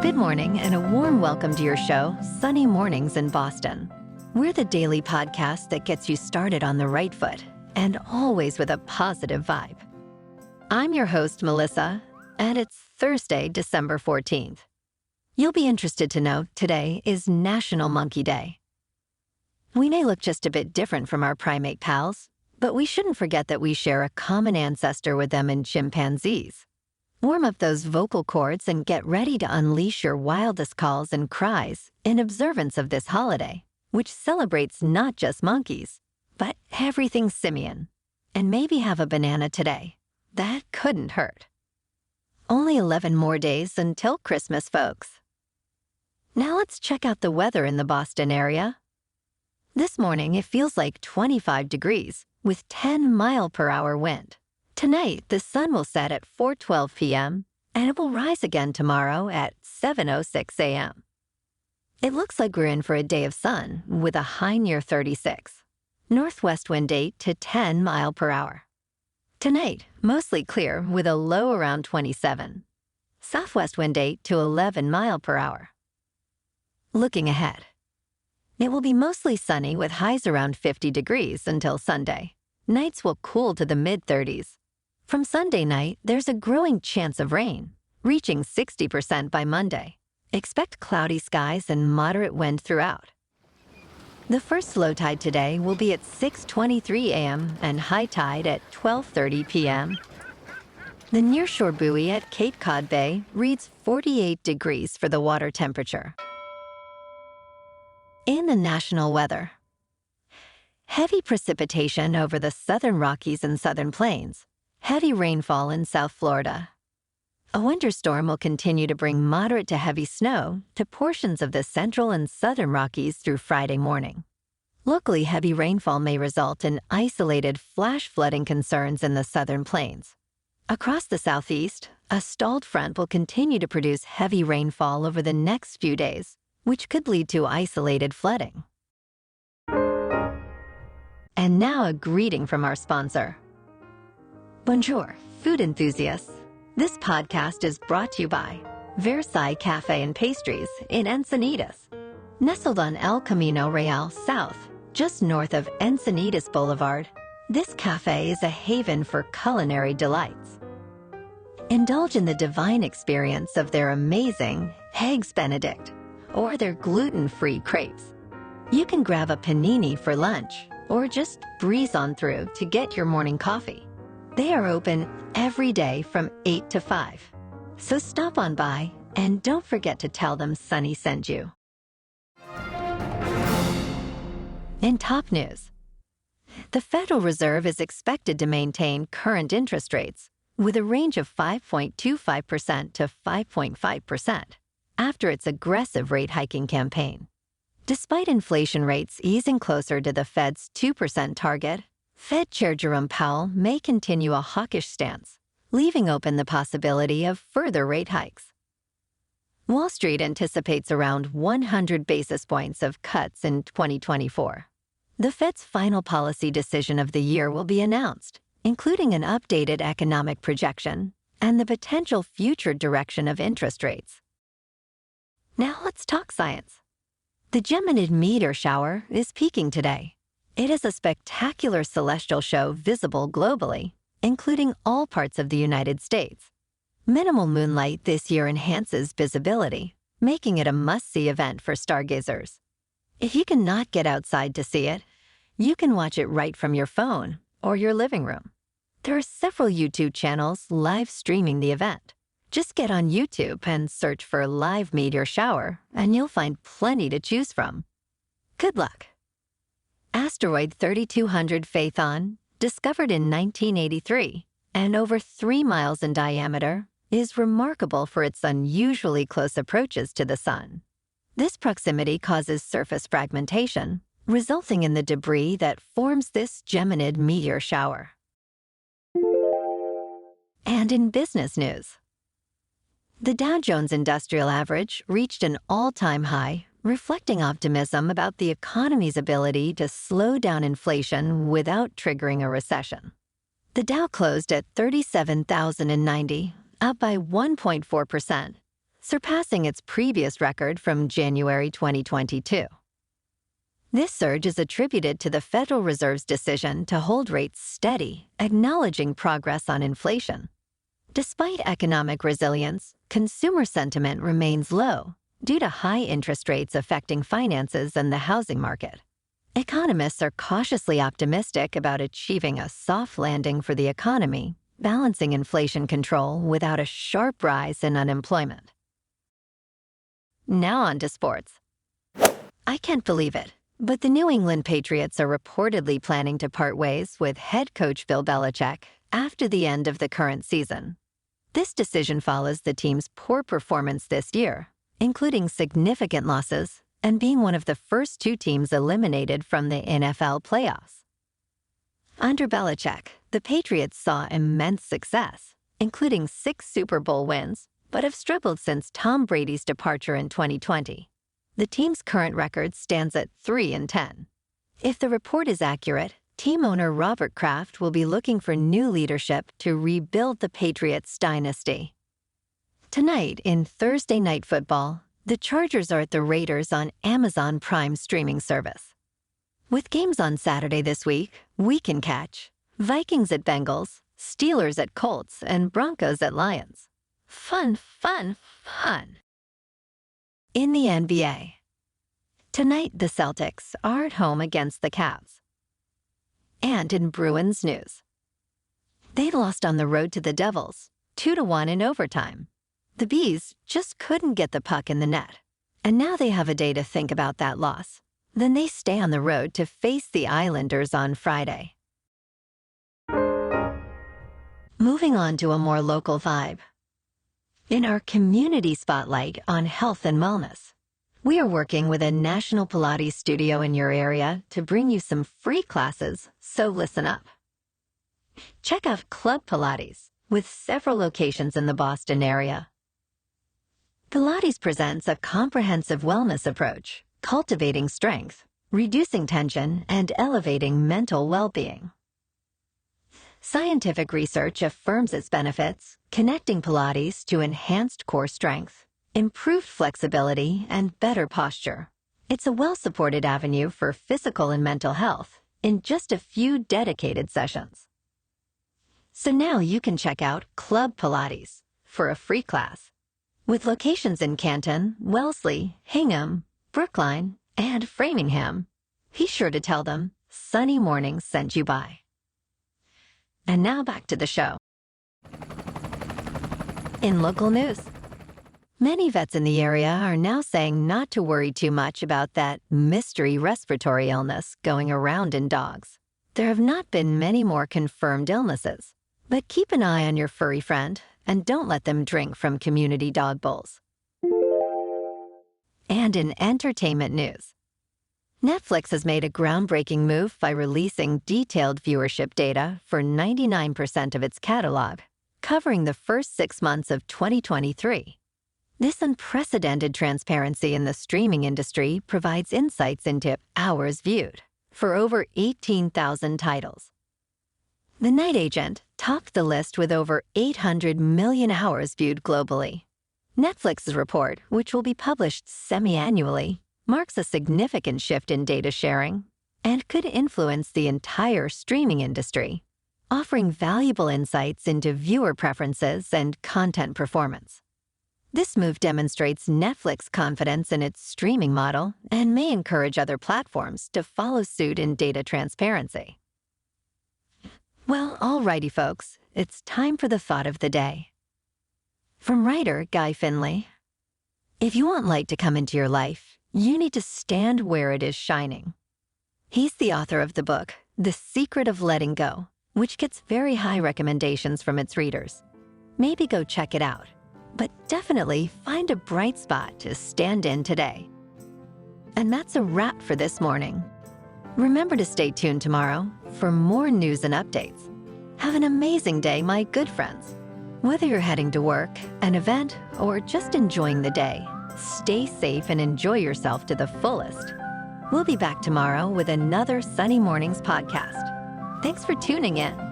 Good morning and a warm welcome to your show, Sunny Mornings in Boston. We're the daily podcast that gets you started on the right foot and always with a positive vibe. I'm your host, Melissa, and it's Thursday, December 14th. You'll be interested to know today is National Monkey Day. We may look just a bit different from our primate pals, but we shouldn't forget that we share a common ancestor with them in chimpanzees. Warm up those vocal cords and get ready to unleash your wildest calls and cries in observance of this holiday, which celebrates not just monkeys, but everything simian. And maybe have a banana today. That couldn't hurt. Only 11 more days until Christmas, folks. Now let's check out the weather in the Boston area. This morning, it feels like 25 degrees with 10-mile-per-hour wind. Tonight, the sun will set at 4:12 p.m., and it will rise again tomorrow at 7:06 a.m. It looks like we're in for a day of sun with a high near 36. Northwest wind 8 to 10 mile per hour. Tonight, mostly clear with a low around 27. Southwest wind 8 to 11 mile per hour. Looking ahead. It will be mostly sunny with highs around 50 degrees until Sunday. Nights will cool to the mid-30s. From Sunday night, there's a growing chance of rain, reaching 60% by Monday. Expect cloudy skies and moderate wind throughout. The first low tide today will be at 6:23 a.m. and high tide at 12:30 p.m. The nearshore buoy at Cape Cod Bay reads 48 degrees for the water temperature. In the national weather. Heavy precipitation over the southern Rockies and southern plains. Heavy rainfall in South Florida. A winter storm will continue to bring moderate to heavy snow to portions of the central and southern Rockies through Friday morning. Locally, heavy rainfall may result in isolated flash flooding concerns in the southern plains. Across the southeast, a stalled front will continue to produce heavy rainfall over the next few days, which could lead to isolated flooding. And now a greeting from our sponsor. Bonjour, food enthusiasts. This podcast is brought to you by Versailles Cafe and Pastries in Encinitas. Nestled on El Camino Real South, just north of Encinitas Boulevard, this cafe is a haven for culinary delights. Indulge in the divine experience of their amazing Eggs Benedict or their gluten-free crepes. You can grab a panini for lunch or just breeze on through to get your morning coffee. They are open every day from 8 to 5. So stop on by and don't forget to tell them Sunny sent you. In top news, the Federal Reserve is expected to maintain current interest rates with a range of 5.25% to 5.5% after its aggressive rate hiking campaign. Despite inflation rates easing closer to the Fed's 2% target, Fed Chair Jerome Powell may continue a hawkish stance, leaving open the possibility of further rate hikes. Wall Street anticipates around 100 basis points of cuts in 2024. The Fed's final policy decision of the year will be announced, including an updated economic projection and the potential future direction of interest rates. Now let's talk science. The Geminid meteor shower is peaking today. It is a spectacular celestial show visible globally, including all parts of the United States. Minimal moonlight this year enhances visibility, making it a must-see event for stargazers. If you cannot get outside to see it, you can watch it right from your phone or your living room. There are several YouTube channels live streaming the event. Just get on YouTube and search for live meteor shower, and you'll find plenty to choose from. Good luck! Asteroid 3200 Phaethon, discovered in 1983 and over 3 miles in diameter, is remarkable for its unusually close approaches to the Sun. This proximity causes surface fragmentation, resulting in the debris that forms this Geminid meteor shower. And in business news, the Dow Jones Industrial Average reached an all-time high, reflecting optimism about the economy's ability to slow down inflation without triggering a recession. The Dow closed at 37,090, up by 1.4%, surpassing its previous record from January 2022. This surge is attributed to the Federal Reserve's decision to hold rates steady, acknowledging progress on inflation. Despite economic resilience, consumer sentiment remains low due to high interest rates affecting finances and the housing market. Economists are cautiously optimistic about achieving a soft landing for the economy, balancing inflation control without a sharp rise in unemployment. Now on to sports. I can't believe it, but the New England Patriots are reportedly planning to part ways with head coach Bill Belichick after the end of the current season. This decision follows the team's poor performance this year, including significant losses and being one of the first two teams eliminated from the NFL playoffs. Under Belichick, the Patriots saw immense success, including 6 Super Bowl wins, but have struggled since Tom Brady's departure in 2020. The team's current record stands at 3-10. If the report is accurate, team owner Robert Kraft will be looking for new leadership to rebuild the Patriots' dynasty. Tonight, in Thursday Night Football, the Chargers are at the Raiders on Amazon Prime streaming service. With games on Saturday this week, we can catch Vikings at Bengals, Steelers at Colts, and Broncos at Lions. Fun, fun, fun. In the NBA. Tonight, the Celtics are at home against the Cavs. And in Bruins news. They lost on the road to the Devils, 2-1 in overtime. The Bees just couldn't get the puck in the net. And now they have a day to think about that loss. Then they stay on the road to face the Islanders on Friday. Moving on to a more local vibe. In our community spotlight on health and wellness, we are working with a national Pilates studio in your area to bring you some free classes, so listen up. Check out Club Pilates, with several locations in the Boston area. Pilates presents a comprehensive wellness approach, cultivating strength, reducing tension, and elevating mental well-being. Scientific research affirms its benefits, connecting Pilates to enhanced core strength, improved flexibility, and better posture. It's a well-supported avenue for physical and mental health in just a few dedicated sessions. So now you can check out Club Pilates for a free class. With locations in Canton, Wellesley, Hingham, Brookline, and Framingham, be sure to tell them Sunny Mornings sent you by. And now back to the show. In local news, many vets in the area are now saying not to worry too much about that mystery respiratory illness going around in dogs. There have not been many more confirmed illnesses, but keep an eye on your furry friend and don't let them drink from community dog bowls. And in entertainment news, Netflix has made a groundbreaking move by releasing detailed viewership data for 99% of its catalog, covering the first 6 months of 2023. This unprecedented transparency in the streaming industry provides insights into hours viewed for over 18,000 titles. The Night Agent topped the list with over 800 million hours viewed globally. Netflix's report, which will be published semi-annually, marks a significant shift in data sharing and could influence the entire streaming industry, offering valuable insights into viewer preferences and content performance. This move demonstrates Netflix's confidence in its streaming model and may encourage other platforms to follow suit in data transparency. Well, alrighty, folks, it's time for the thought of the day. From writer Guy Finley, if you want light to come into your life, you need to stand where it is shining. He's the author of the book, The Secret of Letting Go, which gets very high recommendations from its readers. Maybe go check it out, but definitely find a bright spot to stand in today. And that's a wrap for this morning. Remember to stay tuned tomorrow for more news and updates. Have an amazing day, my good friends. Whether you're heading to work, an event, or just enjoying the day, stay safe and enjoy yourself to the fullest. We'll be back tomorrow with another Sunny Mornings podcast. Thanks for tuning in.